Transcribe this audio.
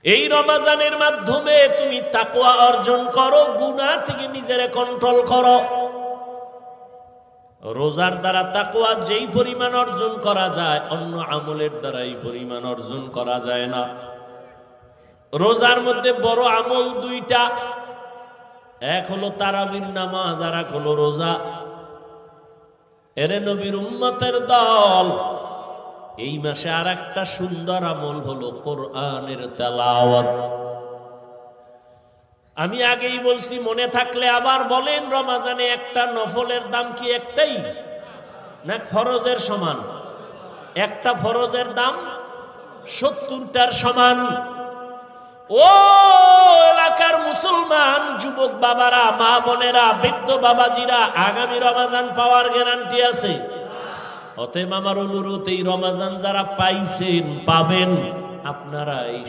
এই রমজানের মাধ্যমে তুমি তাকওয়া অর্জন করো, গুনাহ থেকে নিজেরে কন্ট্রোল করো। রোজার দ্বারা তাকওয়া যেই পরিমাণ অর্জন করা যায়, অন্য আমলের দ্বারা এই পরিমাণ অর্জন করা যায় না। রোজার মধ্যে বড় আমল দুইটা, এক হলো তারাবির নামাজ, আর এক হলো রোজা। এরে নবীর উম্মতের দল, এই মাসে আর একটা সুন্দর আমল হলো কোরআনের তেলাওয়াত। আমি আগেই বলছি, মনে থাকলে আবার বলেন, রমজানে একটা নফলের দাম কি একটাই না ফরজের সমান? একটা ফরজের দাম 70টার সমান। ও এলাকার মুসলমান যুবক বাবারা, মা বোনেরা, বৃদ্ধ বাবাজিরা, আগামী রমজান পাওয়ার গ্যারান্টি আছে। অতএব আমার অনুরোধ, এই রমজান যারা পাইছেন, পাবেন, আপনারা এই